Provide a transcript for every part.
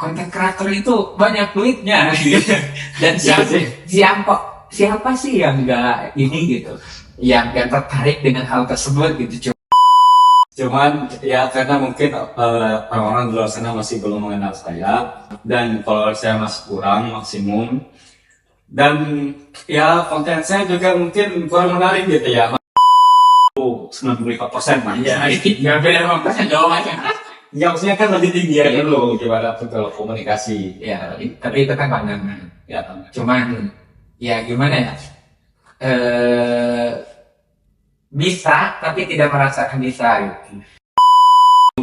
konten kreator itu banyak duitnya dan siapa sih yang nggak ini gitu, yang nggak tertarik dengan hal tersebut gitu. Cuman ya karena mungkin orang-orang di luar sana masih belum mengenal saya, dan kalau saya masih kurang maksimum, dan ya konten saya juga mungkin kurang menarik gitu ya. 95% lah Ya, nggak beda 5% doang aja. ya, maksudnya kan lebih tinggi ya dulu gimana tuh kalau komunikasi Ya, tapi itu kan pandangan. ya. Cuman ya gimana ya? Bisa tapi tidak merasakan bisa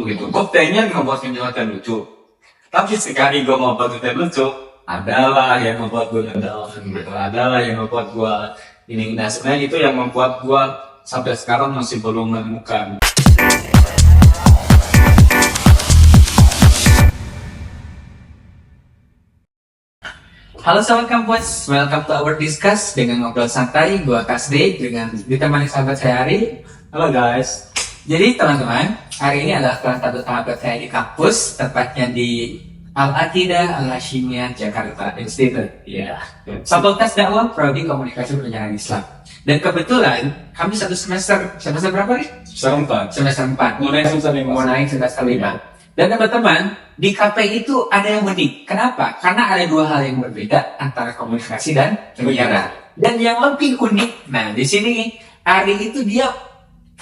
Gitu. Gue pengen ngebuat konten lucu, tapi sekali gue mau buat konten lucu, adalah yang membuat gue gagal, gitu. Adalah yang membuat gue ini. Nah sebenarnya itu yang membuat gue sampai sekarang masih belum menemukan. Halo sahabat kampus, welcome to our discuss dengan ngobrol santai. Gua Kasde dengan ditemani sahabat saya Ari. Halo guys. Jadi teman-teman, hari ini adalah salah satu sahabat saya di kampus, tepatnya di Al-Aqidah Al-Hashimiyah Jakarta Institute. Ya, Fakultas Dakwah Prodi Komunikasi Penyiaran Islam. Dan kebetulan kami satu semester berapa nih? Semester 4. Mau naik semester 5. Mau naik semester 5. Dan teman-teman, di KP itu ada yang unik. Kenapa? Karena ada dua hal yang berbeda antara komunikasi dan penyiaran. Dan yang lebih unik, nah di sini Ari itu dia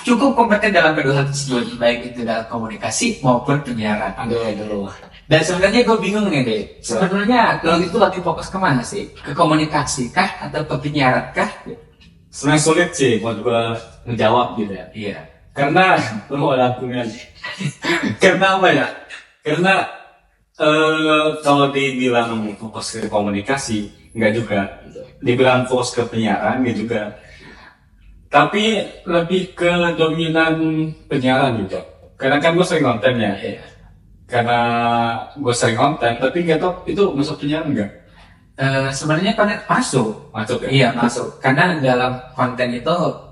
cukup kompeten dalam kedua hal tersebut, baik itu dalam komunikasi maupun penyiaran. Aduh. Dan sebenarnya gue bingung nih deh. Sebenarnya kalau itu lagi fokus kemana sih? Ke komunikasi kah atau ke penyiaran kah? Sebenarnya sulit sih buat gue ngejawab gitu ya. Iya. Karena lu ada punya. Karena apa ya? Karena kalau dibilang fokus ke komunikasi, enggak juga. Dibilang fokus ke penyiaran, enggak juga. Tapi lebih ke dominan penyiaran juga. Karena kan gue sering konten ya. Iya. Karena gue sering konten, tapi nggak tahu itu masuk penyiaran enggak? Sebenarnya konten masuk. Masuk ya? Iya masuk. Karena dalam konten itu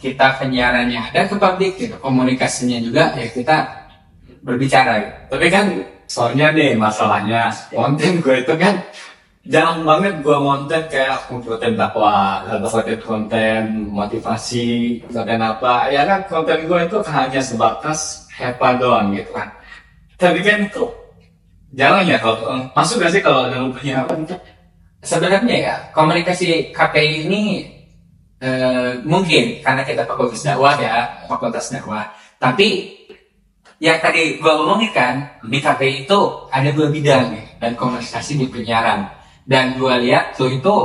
kita penyiarannya ada ke publik, gitu. Komunikasinya juga ya kita berbicara. Gitu. Tapi kan soalnya nih masalahnya konten gue itu kan jarang banget gue konten kayak konten dakwah atau konten motivasi, konten apa. Ya kan konten gue itu hanya sebatas hepa doang gitu kan. Tapi kan itu jarang ya kalau masuk gak sih kalau dalam penyiaran itu? Sebenarnya ya komunikasi KPI ini mungkin karena kita fakultas dakwah. Tapi yang tadi gua omongin kan di KPI itu ada dua bidang nih, dan komunikasi di penyiaran. Dan gua lihat tuh itu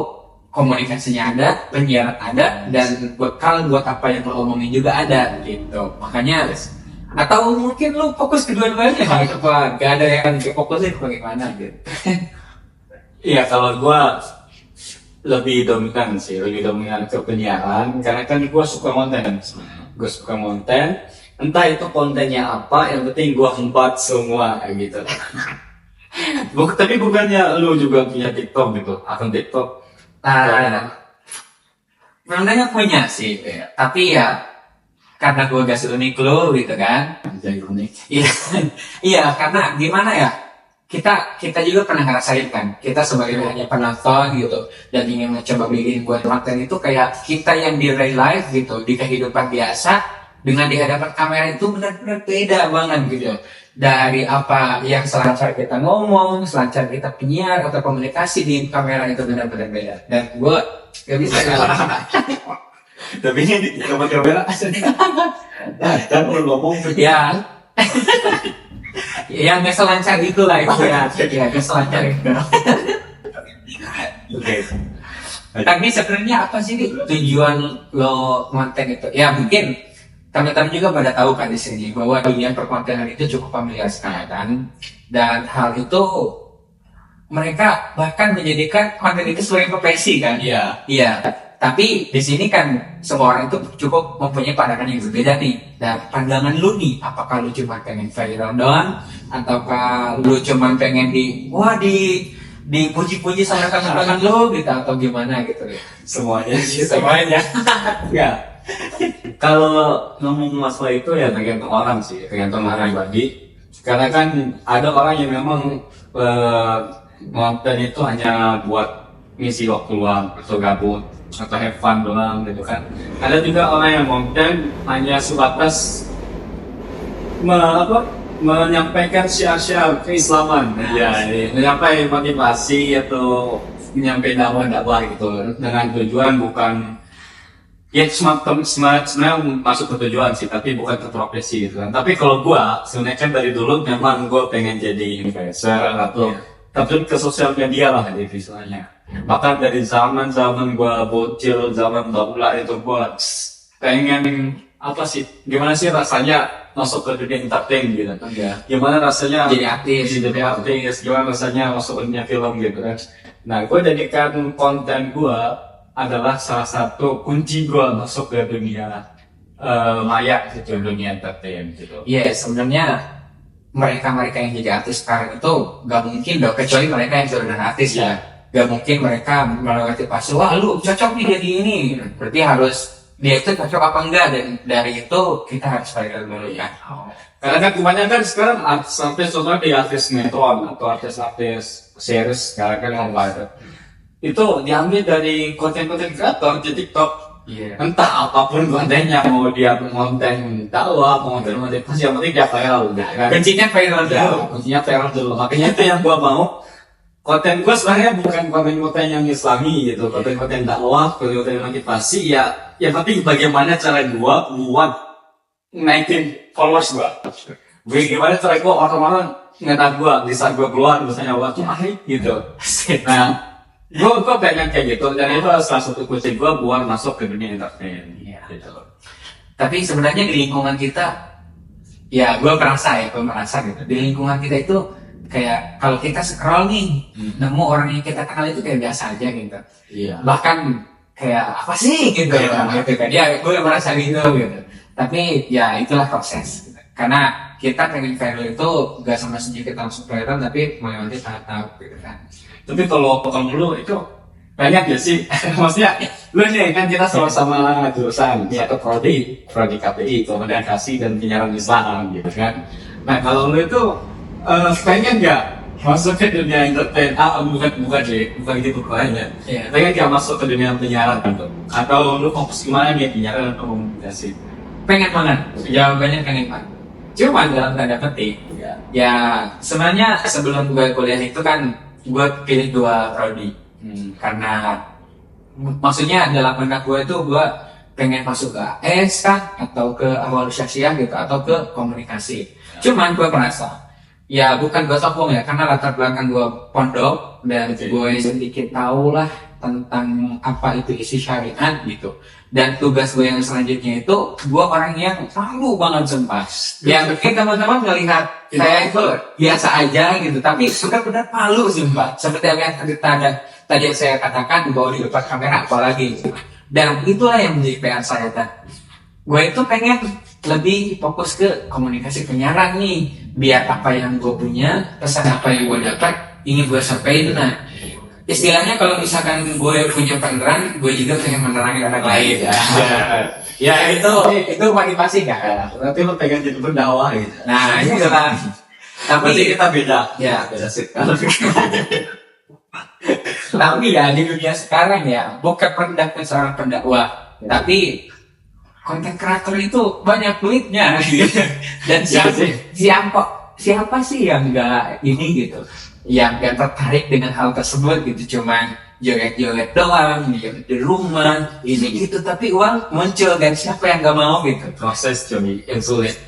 komunikasinya ada, penyiaran ada, dan bekal buat apa yang lo omongin juga ada gitu. Makanya atau mungkin lu fokus kedua-duanya gitu, Pak. Gak ada yang fokusnya bagaimana gitu. Iya, kalau gue lebih dominan ke penyiaran karena kan gue suka konten. Entah itu kontennya apa, yang penting gue empat semua kayak gitu. Tapi bukannya lu juga punya TikTok gitu, akun TikTok? Sebenarnya punya sih, tapi ya karena gue gak seunik lo gitu kan. Jadi unik. Iya, karena gimana ya, kita juga pernah ngerasain kan, kita sebagai hanya penonton gitu dan ingin mencoba bikin buat konten itu kayak kita yang di real life gitu, di kehidupan biasa dengan di hadapan kamera itu benar-benar beda banget gitu. Dari apa yang selancar kita ngomong, selancar kita penyiar atau komunikasi di kamera itu benar-benar beda. Dan gue gak bisa Tapi ini di kamera asli. Kan lu ngomong ya. Ya nggak selancar itu lah itu ya nggak selancar itu. Oke. Tapi sebenarnya apa sih tujuan lo konten itu? Ya mungkin teman-teman juga pada tahu kan di sini bahwa dunia perkontenan itu cukup familiar sekarang kan, dan hal itu mereka bahkan menjadikan konten itu sebagai profesi kan. Iya. Tapi di sini kan semua orang itu cukup mempunyai pandangan yang berbeda nih. Dan pandangan lu nih, apakah lu cuma pengen viral doang, ataukah lu cuma pengen dipuji-puji sama teman-teman lu gitu, atau gimana gitu ya? Semuanya sih, semuanya. Ya. Kalau ngomong masalah itu ya tergantung orang sih, tergantung orang pribadi. Karena kan ada orang yang memang konten itu hanya buat ngisi waktu luang atau gabut atau have fun doang gitu kan. Ada juga orang yang konten hanya sebatas menyampaikan syiar-syiar keislaman, ya, menyampaikan motivasi atau menyampaikan dakwah gitu dengan tujuan bukan ya sebenarnya masuk ke tujuan sih, tapi bukan ke profesi gitu kan. Tapi kalau gua sebenarnya kan dari dulu memang gua pengen jadi influencer atau terjun ke sosial media lah jadi visualnya. Bahkan dari zaman gua bocil, zaman baula itu gua pengen apa sih, gimana sih rasanya masuk ke dunia entertain gitu kan. Gimana rasanya Jadi artis, gimana rasanya masuk ke dunia film gitu kan. Nah, gua jadikan konten gua adalah salah satu kunci gua masuk ke dunia maya gitu, dunia entertain gitu. Iya, sebenarnya mereka yang jadi artis sekarang itu gak mungkin dong, kecuali mereka yang sudah artis ya. Gak mungkin mereka melewati fase, wah lu cocok nih jadi ini. Berarti harus dia itu cocok apa enggak, dan dari itu kita harus validasi dulu ya. Karena kan kebanyakan sekarang sampai contohnya di artis sinetron atau artis-artis series sekarang kan yang viral itu diambil dari konten-konten kreator di TikTok. Entah apapun kontennya, mau dia konten dakwah, mau konten motivasi, yang penting dia viral udah kan. Kuncinya viral dulu. Kuncinya viral dulu. Makanya itu yang gua mau. Konten gua sebenarnya bukan konten-konten yang islami gitu, konten-konten dakwah, konten-konten motivasi ya. Yang penting bagaimana cara gua buat naikin followers gua. Bagaimana cara gua orang-orang ngetak gua di saat gua keluar misalnya waktu gitu. Nah, gue pengen kayak gitu, dan itu salah satu kunci gue buat masuk ke dunia entertain gitu. Tapi sebenarnya di lingkungan kita, ya gue merasa gitu, di lingkungan kita itu kayak kalau kita scroll nih, nemu orang yang kita kenal itu kayak biasa aja gitu. Bahkan kayak apa sih gitu ya, gitu kan. Ya gue merasa gitu. Tapi ya itulah proses gitu. Karena kita pengen viral itu gak sama saja kita langsung viral, tapi melewati tahap-tahap gitu kan. Tapi kalau lu itu banyak ya sih, maksudnya lu nih kan kita sama-sama jurusan satu prodi KPI, komunikasi dan penyiaran Islam gitu kan. Nah kalau lu itu pengen nggak masuk ke dunia entertain? Bukan gitu aja. Pengen nggak masuk ke dunia penyiaran gitu? Atau lu fokus gimana nih, penyiaran atau komunikasi? Pengen banget, jawabannya pengen banget. Cuma dalam tanda petik, ya sebenarnya sebelum gue kuliah itu kan gue pilih 2 prodi. Karena maksudnya dalam benak gue itu gue pengen masuk ke AS kah, atau ke awal syasiah gitu, atau ke komunikasi. Cuman gue merasa ya bukan gue sombong ya, karena latar belakang gue pondok dan gue sedikit tahu lah tentang apa itu isi syariat gitu. Dan tugas gue yang selanjutnya itu gue orang yang malu banget sumpah. Yang mungkin teman-teman melihat saya itu biasa aja gitu, tapi benar-benar malu sumpah. Seperti yang tadi saya katakan, bahwa di depan kamera apalagi. Dan itulah yang menjadi PR saya tadi. Gue itu pengen lebih fokus ke komunikasi penyiaran nih, biar apa yang gue punya, pesan apa yang gue dapat ingin gue sampaikan. Nah, istilahnya kalau misalkan gue punya penerangan, gue juga pengen menerangi orang lain. Ya itu motivasi kan. Berarti lo pengen jadi pendakwah gitu. Nah itu kan. Tapi kita beda. Ya beda sih. Tapi ya di dunia sekarang ya bukan pendakwa seorang pendakwah, tapi konten kreator itu banyak duitnya. Dan siapa sih yang enggak ini gitu, yang gak tertarik dengan hal tersebut gitu, cuman joget-joget doang, di rumah, ini gitu, tapi uang muncul dan siapa yang gak mau gitu. Proses Johnny, yang sulit.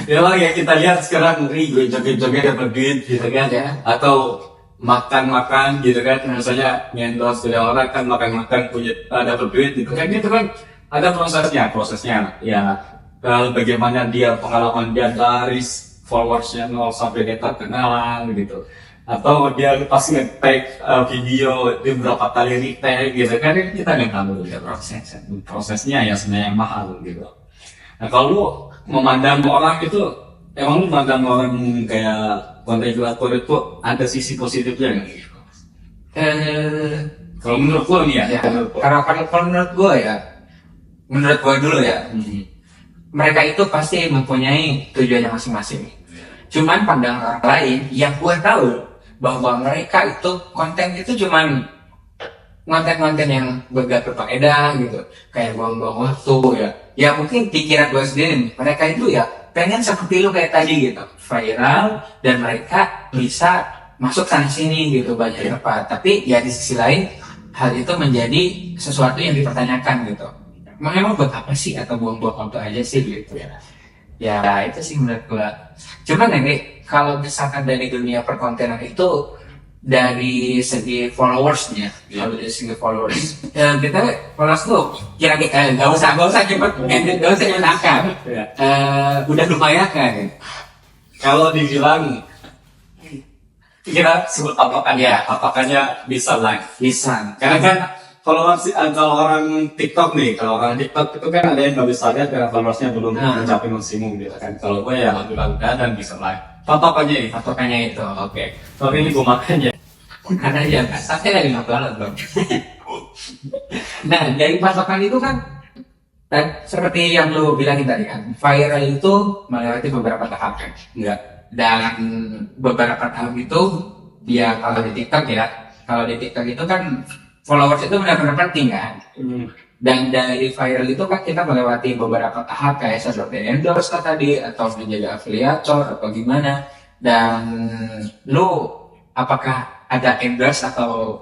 Memang ya kita lihat sekarang gue joget-joget dapat duit gitu kan, atau makan-makan gitu kan, misalnya ngendorse dari orang kan makan-makan punya dapat duit gitu kan, gitu kan ada prosesnya ya. Bagaimana dia pengalaman dia dari followersnya 0 sampai dia terkenal gitu, atau dia pas nge-tag video dia berapa kali retag gitu kan, kita nggak tahu ya prosesnya ya sebenarnya yang mahal gitu. Nah kalau lu memandang orang itu, emang lu memandang orang kayak konten kreator itu ada sisi positifnya nggak gitu? Kalau menurut lu nih ya, Karena kalau menurut gue dulu ya, mereka itu pasti mempunyai tujuannya masing-masing. Cuman pandangan orang lain yang gue tahu bahwa mereka itu konten itu cuman konten-konten yang gak berfaedah gitu, kayak buang-buang waktu ya. Ya mungkin pikiran gue sendiri nih, mereka itu ya pengen seperti lu kayak tadi gitu, viral dan mereka bisa masuk sana sini gitu banyak tempat. Tapi ya di sisi lain hal itu menjadi sesuatu yang dipertanyakan gitu. Emang buat apa sih, atau buang-buang waktu aja sih gitu ya. Ya itu sih menurut gue. Cuman ini kalau misalkan dari dunia perkontenan itu dari segi followersnya, kalau dari segi followers, kita followers tuh kira-kira nggak usah cepet, nggak usah nyatakan, udah lumayan kan. Kalau dibilang kira sebut apakahnya bisa live? Bisa. Karena kan kalau orang TikTok nih, kalau orang TikTok itu kan ada yang nggak bisa lihat karena followersnya belum mencapai maksimum gitu kan. Kalau gue ya alhamdulillah udah dan bisa live. Patokannya itu. Oke. Tapi ini gue makan ya. Karena ya satenya lagi banget bro. Nah dari patokan itu kan, dan seperti yang lu bilangin tadi kan, viral itu melewati beberapa tahap kan. Enggak. Dan beberapa tahap itu ya kalau di TikTok itu kan followers itu benar-benar penting kan. Dan dari viral itu kan kita melewati beberapa tahap kayak seperti endorse tadi, atau menjadi afiliator atau gimana. Dan lu apakah ada endorse atau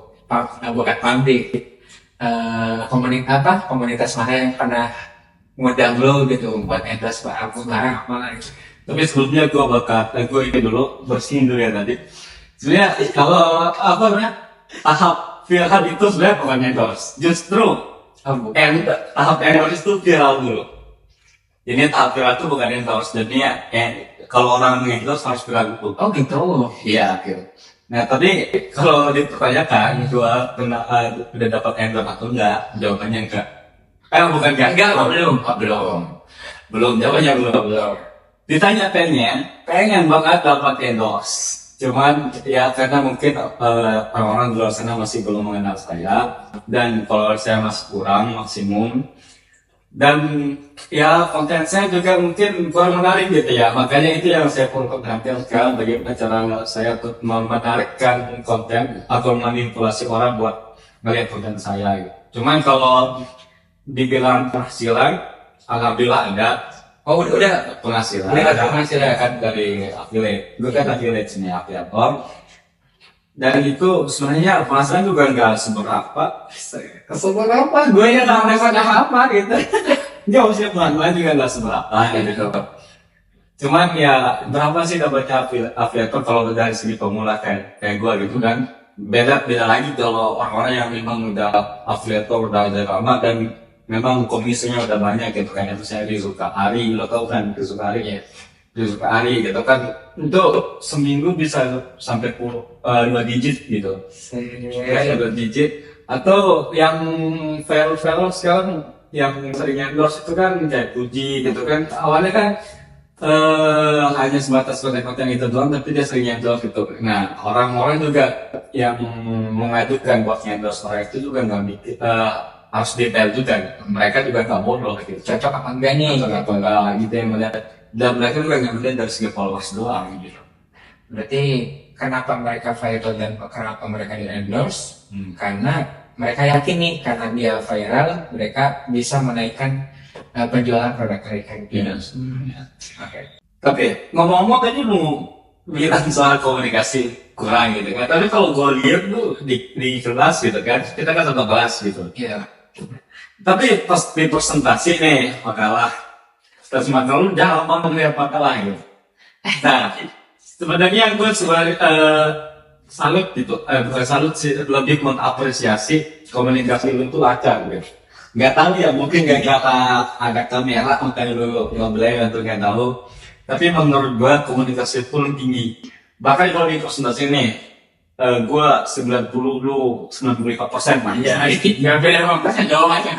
bukan pabrik, komunitas mana yang pernah ngundang lu gitu buat endorse apa gitu. Tapi sebelumnya gue ini dulu bersihin dulu ya tadi. Sebenarnya kalau apa namanya tahap viral itu sebenarnya bukan endorse, justru tahap endorse itu viral dulu. Ini tahap viral itu bukan endorse, jadinya kalau orang endorse harus viral dulu. Oh gitu. Iya gitu. Nah tadi kalau dipertanyakan gua udah dapat endorse atau enggak, jawabannya enggak. Bukan enggak, belum, jawabannya belum. Ditanya pengen banget dapat endorse. Cuman ya karena mungkin orang-orang di luar sana masih belum mengenal saya, dan kalau saya masih kurang maksimum, dan ya konten saya juga mungkin kurang menarik gitu ya. Makanya itu yang saya perlu tampilkan, bagaimana cara saya untuk menarikkan konten atau manipulasi orang buat melihat konten saya gitu. Cuman kalau dibilang penghasilan, alhamdulillah ada. Oh udah penghasilan. Udah penghasilan kan dari affiliate. Gue kan affiliate sini, afiliator. Dan itu sebenarnya penghasilan juga nggak seberapa. Gue ya nggak merasa apa gitu. Nggak usah penghasilan juga nggak seberapa gitu. Cuman ya berapa sih dapatnya afiliator kalau dari segi pemula kayak gue gitu kan. Beda lagi kalau orang-orang yang memang udah afiliator udah lama dan memang komisinya udah banyak gitu kan. Itu saya Rizuka Ari, lo tau kan Rizuka Ari ya. Rizuka Ari gitu kan, itu seminggu bisa sampai 2 digit gitu. 2 digit. Atau yang viral sekarang yang sering endorse itu kan kayak Puji gitu kan. Awalnya kan hanya sebatas konten-konten itu doang, tapi dia sering endorse gitu. Nah orang-orang juga yang mengajukan buat endorse orang itu juga nggak mikir harus detail juga gitu. Mereka juga nggak bodoh gitu. Cocok apa enggak nih? Cocok apa enggak gitu yang melihat. Dan mereka juga nggak melihat dari segi followers doang gitu. Berarti kenapa mereka viral dan kenapa mereka di endorse? Karena mereka yakin nih, karena dia viral, mereka bisa menaikkan penjualan produk mereka gitu. Oke. Tapi ngomong-ngomong tadi lu bilang soal komunikasi kurang gitu kan. Tapi kalau gue lihat tuh di kelas gitu kan, kita kan satu kelas gitu. Iya. Tapi pas di presentasi nih makalah, terus makalah lu jangan lama melihat makalah gitu. Nah, sebenarnya gue sebagai salut gitu, bukan salut sih, lebih mengapresiasi komunikasi lu itu lancar gitu. Nggak tahu ya, mungkin nggak ada kamera makanya lu nge-blay atau nggak tahu. Tapi menurut gue komunikasi itu lebih tinggi. Bahkan kalau di presentasi nih, gue 90 lu 95% mah. Iya, nggak beda 5% jauh aja.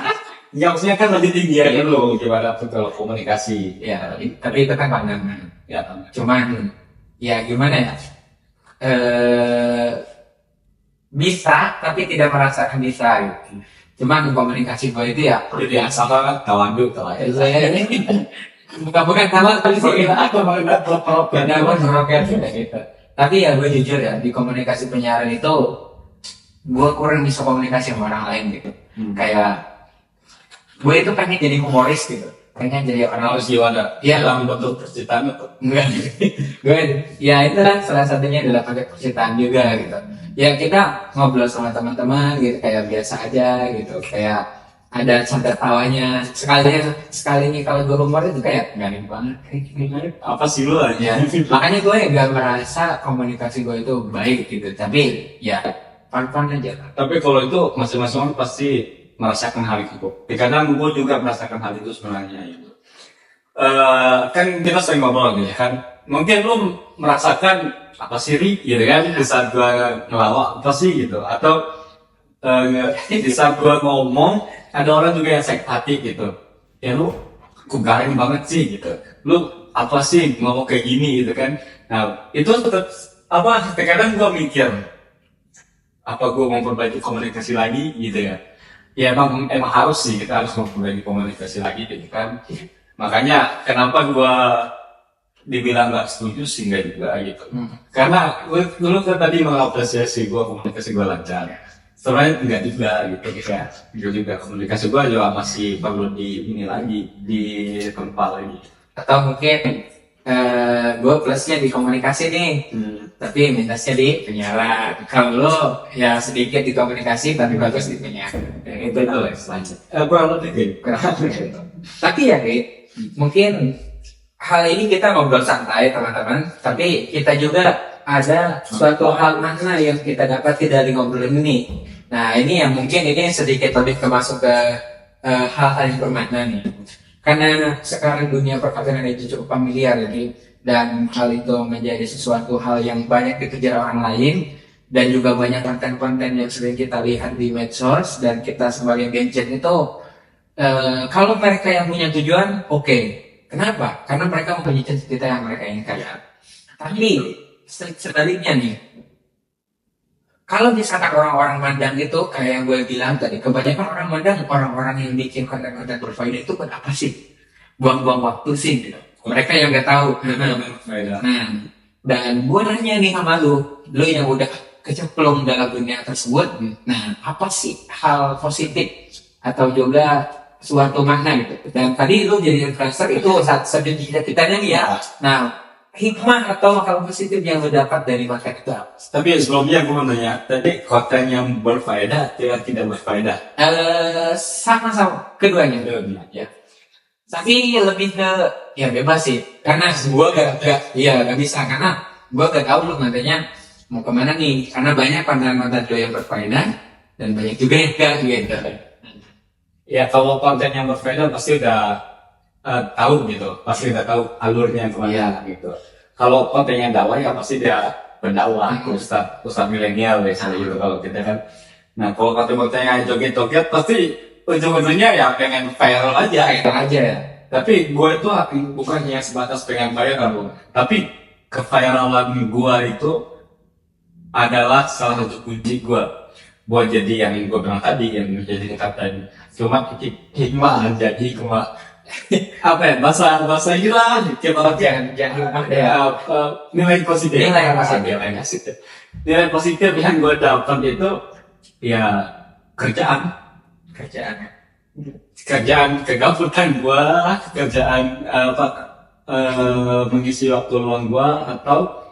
Ya maksudnya kan lebih tinggi ya lu gimana tuh kalau komunikasi. Ya, tapi itu kan pandangan. Ya, Cuman, ya gimana ya? Bisa, tapi tidak merasakan bisa gitu. Cuman komunikasi gue itu ya jadi asal kan kawan dulu kawan. bukan sama tapi sih aku beda meroket gitu. Tapi ya gue jujur ya di komunikasi penyiaran itu gue kurang bisa komunikasi sama orang lain gitu. Kayak gue itu pengen jadi humoris gitu, pengen jadi orang Harus gimana? Iya. Dalam bentuk percintaan atau? enggak. Gue ya itu kan salah satunya adalah pakai percintaan juga gitu. Ya kita ngobrol sama teman-teman gitu kayak biasa aja gitu, kayak ada canda tawanya sekalinya kalau gue humor itu kayak garing banget kayak gimana. Apa sih lu aja? Makanya gue gak merasa komunikasi gue itu baik gitu, tapi ya fun-fun aja. Tapi kalau itu masing-masing orang pasti merasakan hal itu. Kadang gue juga merasakan hal itu sebenarnya. Gitu. Kan kita sering ngobrol gitu kan. Mungkin lu merasakan apa sih Ri, gitu kan? Di saat gue ngelawak apa sih gitu. Atau di saat gue ngomong ada orang juga yang sakit hati gitu. Ya lu kok garing banget sih gitu. Lu apa sih ngomong kayak gini gitu kan. Nah itu tetap apa terkadang gue mikir apa gue mau memperbaiki komunikasi lagi gitu ya. Ya emang harus sih kita harus memperbaiki komunikasi lagi gitu kan. Makanya kenapa gue dibilang nggak setuju sih nggak juga gitu. Karena lu kan tadi mengapresiasi gue komunikasi gue lancar. Sebenarnya enggak juga gitu ya. Juga komunikasi gue juga masih perlu ini lagi ditempa lagi. Atau mungkin gue plusnya di komunikasi nih, tapi minusnya di penyiaran. Kalau lo ya sedikit di komunikasi tapi bagus di penyiaran. Itu selanjutnya. Kurang lebih gitu. Tapi ya Rit, mungkin hal ini kita ngobrol santai teman-teman, tapi kita juga ada suatu hal makna yang kita dapati dari ngobrol ini. Nah ini yang mungkin ini sedikit lebih masuk ke hal-hal yang bermakna nih. Karena sekarang dunia perkawinan itu cukup familiar jadi, dan hal itu menjadi sesuatu hal yang banyak dikejar orang lain, dan juga banyak konten-konten yang sering kita lihat di medsos, dan kita sebagai Gen itu kalau mereka yang punya tujuan, oke. Kenapa? Karena mereka mempunyai cita-cita yang mereka inginkan. Tapi sebaliknya nih, kalau misalkan orang-orang mandang itu kayak yang gue bilang tadi, kebanyakan orang mandang orang-orang yang bikin konten-konten berfaedah itu buat apa sih? Buang-buang waktu sih gitu. Mereka yang nggak tahu. Nah, dan gue nanya nih sama lu yang udah kecemplung dalam dunia tersebut, nah apa sih hal positif atau juga suatu makna gitu? Dan tadi lu jadi influencer itu satu cita-citanya nih ya. Nah, hikmah atau hal positif yang lo dapat dari konten itu apa? Tapi sebelumnya gue mau nanya, tadi konten yang berfaedah atau tidak berfaedah? Sama-sama, keduanya. Ya. Tapi lebih ke ya bebas sih, karena gue gak bisa, karena gue gak tahu lu nantinya mau kemana nih, karena banyak konten-konten lo yang berfaedah dan banyak juga yang gak gitu. Ya kalau konten yang berfaedah pasti udah tahu gitu, pasti udah tahu alurnya kemana gitu. Kalau kontennya dakwah ya pasti dia pendakwah, ustaz milenial biasanya gitu kalau kita kan. Nah kalau kontennya joget-joget pasti ujung-ujungnya ya pengen viral aja gitu aja ya. Tapi gue itu bukannya sebatas pengen viral, tapi keviralan gue itu adalah salah satu kunci gue buat jadi yang gue bilang tadi, yang menjadi tadi. Cuma hikmah jadi hikmah apa ya bahasa gila jangan nilai positif nilai positif yang gue dapat itu ya kerjaan kegabutan gue mengisi waktu luang gue atau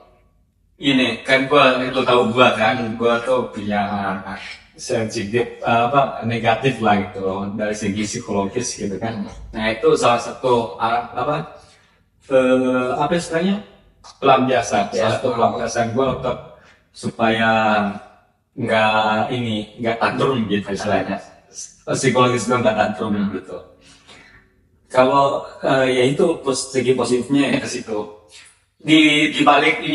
ini kan gue tahu gue tuh punya sensitif negatif lah gitu dari segi psikologis gitu kan. Nah itu salah satu istilahnya pelampiasan gue untuk supaya nggak tantrum gitu istilahnya, psikologis gue nggak tantrum gitu. Kalau ya itu segi positifnya ya ke situ. Di balik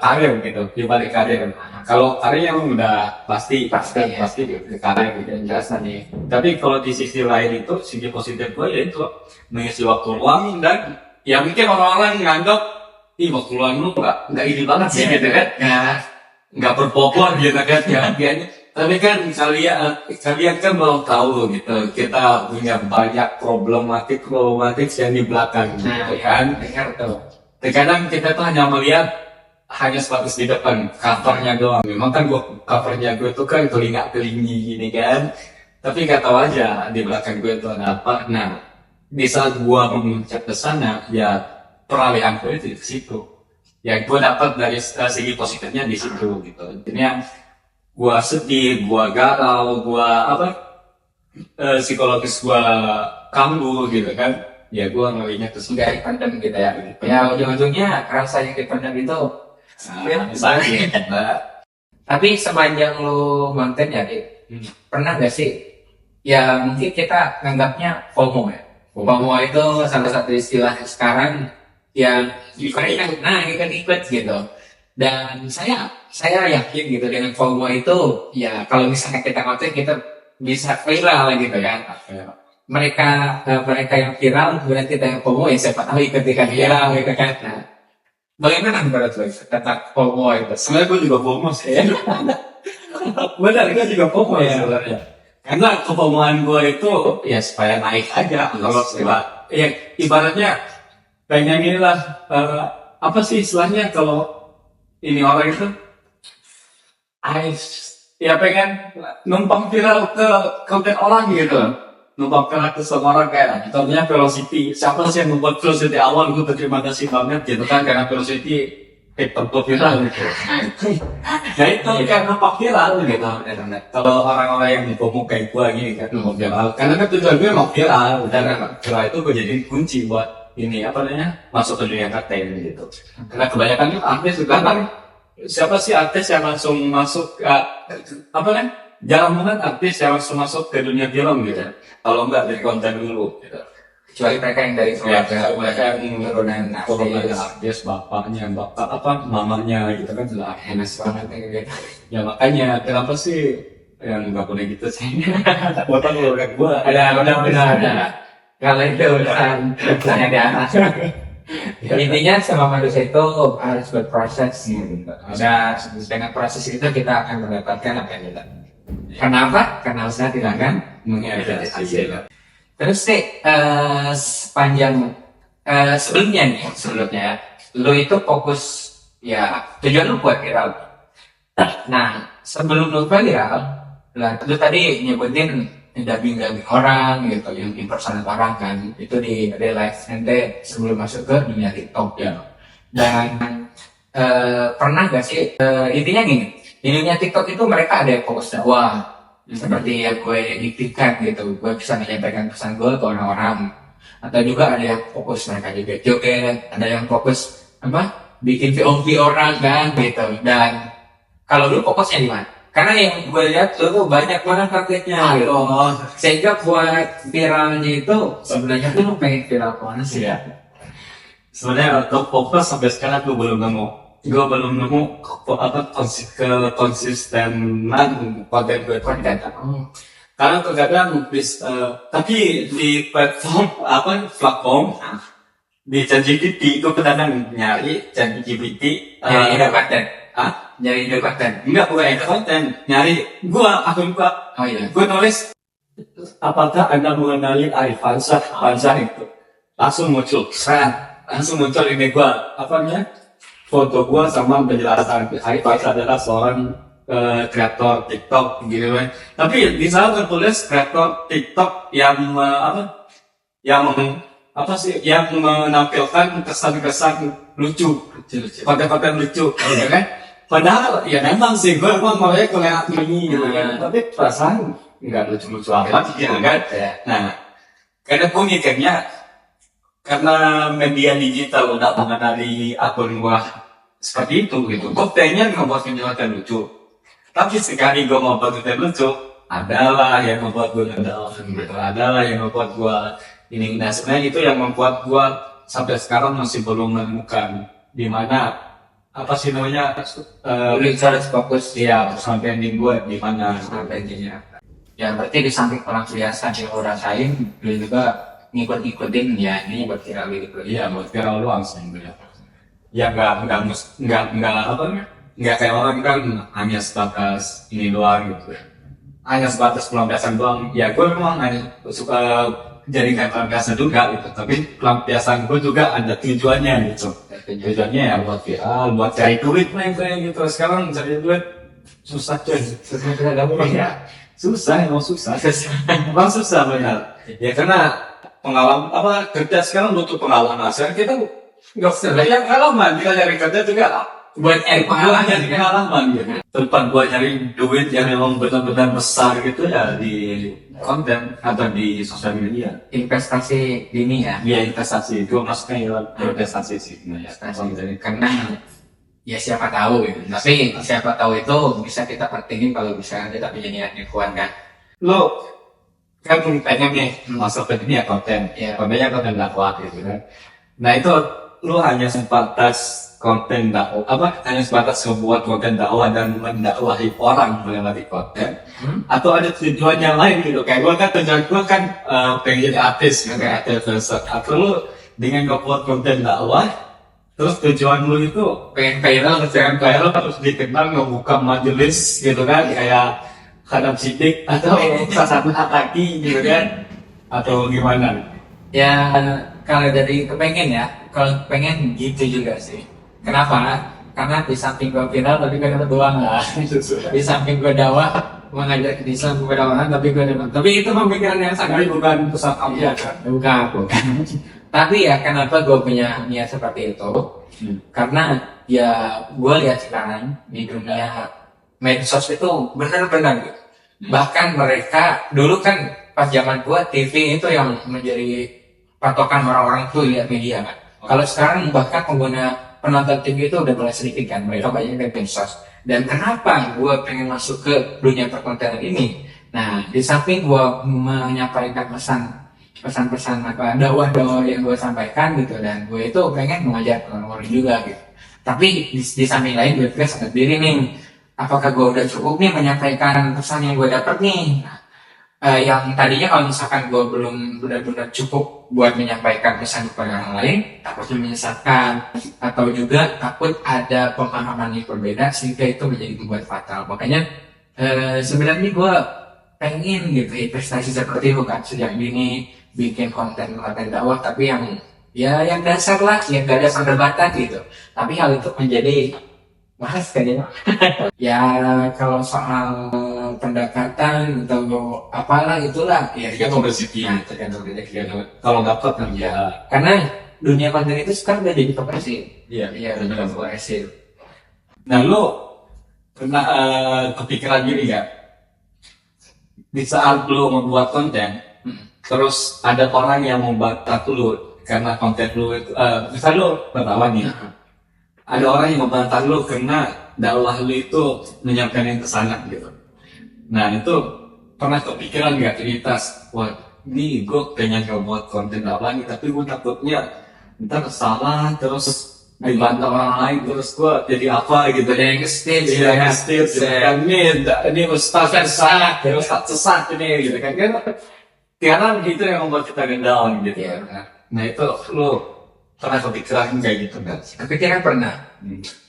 karir gitu, di balik karir. Kalau karir yang udah pasti di karir gitu jelas nih. Tapi kalau di sisi lain itu sisi positif gue ya itu mengisi waktu luang, dan ya mungkin orang-orang nganggap waktu luang lu nggak ini banget sih gitu kan, nggak berpopor gitu kan ya. Tapi kan kalian kan belum tahu gitu, kita punya banyak problematik yang di belakang gitu kan. Dengar tuh. Terkadang kita tuh hanya melihat hanya sebatas di depan covernya doang. Memang kan covernya gue tuh kan telinga-telingi gini kan. Tapi nggak tahu aja di belakang gue itu ada apa. Nah, di saat gue memuncak ke sana, ya peralihan gue itu di situ. Ya gue dapat dari segi positifnya di situ gitu. Intinya gue sedih, gue galau, gue psikologis gue kambuh gitu kan. Ya gue ngelinya ke situ. Nggak dipendam gitu ya. Ya ujung-ujungnya rasa yang dipendam itu Sakit, Mbak. tapi sepanjang lu konten ya, Dik, pernah gak sih ya mungkin kita nganggapnya FOMO ya. FOMO itu salah satu istilah sekarang yang ikut gitu. Dan saya yakin gitu dengan FOMO itu ya kalau misalnya kita konten kita bisa viral gitu kan. Mereka yang viral kemudian kita yang FOMO ya siapa tahu ikut-ikan viral gitu kan. Nah, bagaimana menurut lo tentang FOMO itu? Sebenarnya gue juga FOMO sih. Benar, gue juga FOMO ya sebenarnya. Karena kefomoan gue itu ya supaya naik aja. Kalau ya ibaratnya pengen inilah apa sih istilahnya kalau ini orang itu ya pengen numpang viral ke konten orang gitu. Numpang viral ke semua orang kayak contohnya Velocity. Siapa sih yang membuat Velocity awal? Gue berterima kasih banget gitu kan karena Velocity tempat viral gitu. Nah itu kan numpang viral gitu. Kalau orang-orang yang FOMO kayak gue gini kan mau viral, karena kan tujuan gue mau viral dan viral itu gue jadiin kunci buat ini apa namanya masuk ke dunia konten gitu. Karena kebanyakan itu artis juga kan siapa sih artis yang langsung masuk apa kan? Jarang banget artis yang langsung masuk ke dunia film gitu. Kalau enggak dari konten dulu gitu. Kecuali mereka yang dari Mereka yang turunan artis, bapaknya, mamanya gitu kan sudah enak banget gitu. ya makanya kenapa sih yang nggak boleh gitu sih? Buatan lo kayak gue Ada. Kalau itu urusan di atas. Intinya sama manusia itu harus berproses. Ada dengan proses itu kita akan mendapatkan apa yang kita. Kenapa? Karena usaha tidak akan mengkhianati hasil. Terus sih sepanjang sebelumnya lu itu fokus ya tujuan lu buat viral. Nah sebelum lu viral, lu tadi nyebutin dubbing orang gitu, yang impersonate orang kan itu di live nanti sebelum masuk ke dunia TikTok ya. Dan pernah gak sih intinya gini, di dunia TikTok itu mereka ada yang fokus dakwah. Seperti yang gue diktikan gitu, gue bisa menyampaikan pesan gue ke orang-orang. Atau juga ada yang fokus mereka juga joget, ada yang fokus bikin VOV orang kan gitu. Dan kalau lu fokusnya di mana? Karena yang gue lihat tuh banyak banget targetnya gitu. Sehingga buat viralnya itu sebenarnya tuh lu pengen viral kemana sih ya? Sebenarnya untuk fokus sampai sekarang gue belum nemu konsistenan konten gue karena terkadang tapi di platform di ChatGPT gue kadang nyari ChatGPT Nyari konten enggak bukan konten nyari gue gue nulis apakah anda mengenali Arif Fansah itu langsung muncul ini gue foto gua sama penjelasan Arif Fansah adalah seorang kreator TikTok gitu kan. Tapi di sana tertulis kreator TikTok yang menampilkan kesan-kesan lucu, konten-konten lucu gitu kan. Padahal ya memang sih gua maunya kelihatan ini gitu kan. Tapi perasaan nggak lucu-lucu amat gitu kan. Nah, karena gua mikirnya karena media digital udah mengenali akun gua seperti itu gitu. Gua pengen ngebuat konten lucu. Tapi sekali gua mau buat konten lucu, adalah yang membuat gua ngedal gitu. Adalah yang membuat gua ini. Nah sebenarnya itu yang membuat gua sampai sekarang masih belum menemukan di mana harus fokus sampai ending gua di mana intinya. Ya berarti di samping orang biasa yang lo rasain, lu juga ngikut-ngikutin ya ini buat viral gitu. Iya buat viral doang sih ya nggak nggak kayak orang kan hanya sebatas ini doang gitu, hanya sebatas pelampiasan doang. Ya gue memang hanya suka jaringan pelampiasan juga gitu, tapi pelampiasan gue juga ada tujuannya gitu. Tujuannya ya buat viral, buat cari duit kayak gitu. Sekarang cari duit susah coy, susah gampang ya, susah emang susah, emang susah benar. Ya karena pengalaman apa kerja sekarang butuh pengalaman. Sekarang kita nggak usah banyak pengalaman, kita cari kerja juga buat pengalaman jadi pengalaman gitu. Tempat gua nyari duit yang memang benar-benar besar gitu ya di konten atau di sosial media. investasi dini ya. Ya investasi itu maksudnya investasi sih. Ya, Karena ya siapa tahu gitu. Tapi siapa tahu itu bisa kita pentingin kalau misalnya kita punya niat yang kuat kan. Lo kan pengen nih masuk ke dunia konten, Iya. kontennya konten dakwah gitu kan. Nah itu lo hanya sebatas konten dakwah, hanya sebatas membuat konten dakwah dan mendakwahi orang melalui konten, atau ada tujuan yang lain gitu. Kayak gue kan tujuan gue kan pengen jadi artis, kayak artis. Atau lo dengan membuat konten dakwah, terus tujuan lo itu Pengen viral jangan kayak lo harus dikenal membuka majelis gitu kan, kayak Khadam Siddiq atau satu ataki gitu kan, atau gimana? ya kalau dari kepengen ya, kalau pengen gitu juga sih. Kenapa? Karena di samping gue viral tapi gue dapat uang lah. Di samping gue dakwah mengajak di Islam gue dakwah tapi gue dapat. Tapi itu pemikiran yang sangat Bukan pusat ambiar kan? bukan. Tapi ya kenapa gue punya niat seperti itu? Karena ya gue lihat sekarang di dunia medsos itu benar-benar gitu. Bahkan mereka dulu kan pas zaman gue TV itu yang menjadi patokan orang-orang tuh lihat media kan. Kalau sekarang bahkan penonton TV itu udah mulai sedikit kan, mereka banyak dari medsos. Dan kenapa gue pengen masuk ke dunia perkontenan ini? Nah, di samping gue menyampaikan pesan-pesan apa dakwah yang gue sampaikan gitu, dan gue itu pengen mengajar orang-orang juga gitu. Tapi di samping lain gue juga sadar diri nih, apakah gue udah cukup nih menyampaikan pesan yang gue dapat nih? Yang tadinya kalau misalkan gue belum benar-benar cukup buat menyampaikan pesan kepada orang lain, takutnya menyesatkan, atau juga takut ada pemahaman yang berbeda sehingga itu menjadi membuat fatal. Makanya sebenarnya gue pengen gitu investasi seperti itu kan, sejak dini bikin konten dakwah, tapi yang dasar lah, yang gak ada perdebatan gitu. Tapi hal itu menjadi mas kayaknya. Ya kalau soal pendekatan atau apalah itulah ya Tergantung rezeki. tergantung rezeki. Kalau dapat kan ya. Karena dunia konten itu sekarang udah jadi profesi. Iya. Iya udah jadi profesi. Nah lo pernah kepikiran gini nggak? Di saat lo membuat konten, terus ada orang yang membantah lo karena konten lo itu, misal lo pertama nih, ada orang yang membantah lo karena dakwah lo itu menyampaikan yang kesana gitu. Nah itu pernah kepikiran nggak terlintas, wah ini gue pengen buat konten dakwah nih, tapi gue takutnya ntar salah terus dibantah orang lain, terus gue jadi apa gitu. Ada yang stage, Iya, stage, ini ustaz sesat, ustaz sesat ini gitu kan. Karena itu yang membuat kita down gitu. Iya. Nah itu lo pernah kepikiran kayak gitu kan? Kepikiran pernah.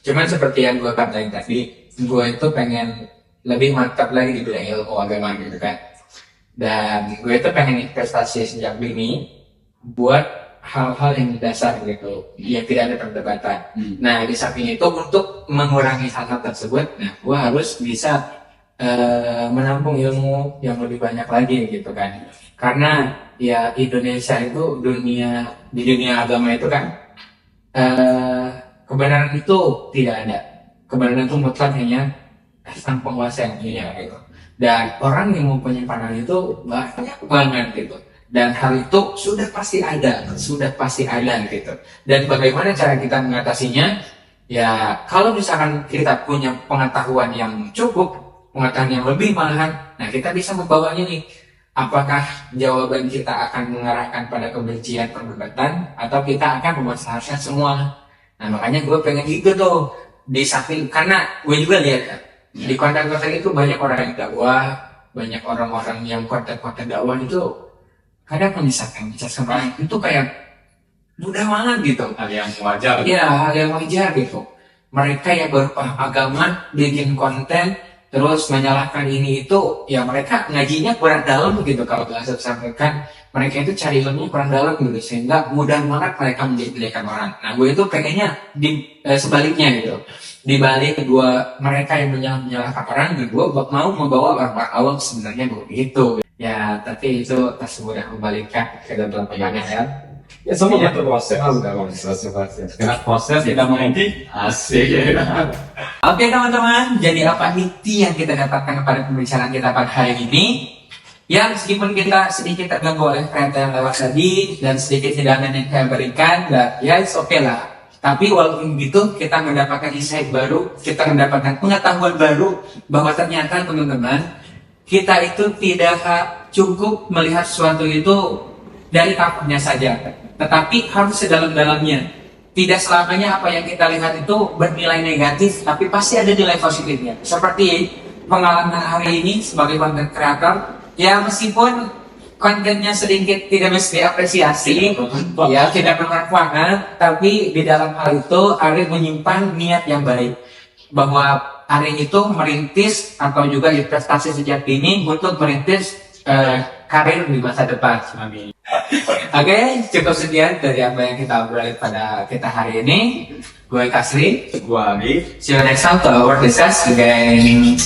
Cuman seperti yang gue katain tadi, gue itu pengen lebih mantap lagi di bidang ilmu agama gitu kan. Dan gue itu pengen investasi sejak dini buat hal-hal yang dasar gitu, yang tidak ada perdebatan. Nah di samping itu untuk mengurangi hal-hal tersebut, nah gue harus bisa menampung ilmu yang lebih banyak lagi gitu kan. Karena ya Indonesia itu di dunia agama itu kan kebenaran itu tidak ada. Kebenaran itu mutlak hanya sang penguasa yang punya gitu. Dan orang yang mempunyai pandangan itu banyak banget gitu. Dan hal itu sudah pasti ada gitu. Dan bagaimana cara kita mengatasinya? Ya kalau misalkan kita punya pengetahuan yang cukup, pengetahuan yang lebih malahan, nah kita bisa membawanya nih. Apakah jawaban kita akan mengarahkan pada kebencian perdebatan, atau kita akan memasarkan semua? Nah makanya gue pengen gitu tuh, di samping, karena gue juga lihat di konten-konten itu banyak orang yang dakwah, banyak orang-orang yang konten-konten dakwah itu kadang menyesatkan itu kayak mudah banget gitu. Hal yang wajar. Iya, hal yang wajar gitu. mereka yang baru paham agama bikin konten terus menyalahkan ini itu, ya mereka ngajinya kurang dalam gitu. Kalau biasa sampaikan, mereka itu cari ilmu kurang dalam gitu, sehingga mudah banget mereka menjadikan orang. Nah, gue itu pengennya sebaliknya gitu. Di balik kedua mereka yang menyalahkan orang, gue mau membawa orang awam sebenarnya begitu. Ya, tapi itu tak semudah membalikkan ke dalam penyanyi ya. Ya semua butuh proses, karena proses tidak menghenti asik. Oke teman-teman, jadi apa inti yang kita dapatkan pada pembicaraan kita pada hari ini? Ya, meskipun kita sedikit terganggu oleh kereta yang lewat tadi dan sedikit hidangan yang saya berikan, dan ya it's okay lah. Tapi walaupun begitu, kita mendapatkan insight baru, kita mendapatkan pengetahuan baru bahwa ternyata teman-teman, kita itu tidak cukup melihat sesuatu itu dari covernya saja, tetapi harus sedalam-dalamnya. Tidak selamanya apa yang kita lihat itu bernilai negatif, tapi pasti ada nilai positifnya. Seperti pengalaman hari ini sebagai content creator, ya meskipun kontennya sedikit tidak mesti diapresiasi, ya tidak bermanfaat, tapi di dalam hal itu Ari menyimpan niat yang baik, bahwa Ari itu merintis atau juga investasi sejak dini untuk merintis karir di masa depan. Amin. Oke, cukup sekian dari apa yang kita obrolin pada kita hari ini. Gue Kasri. Gua Arif. See you next time to our discuss again.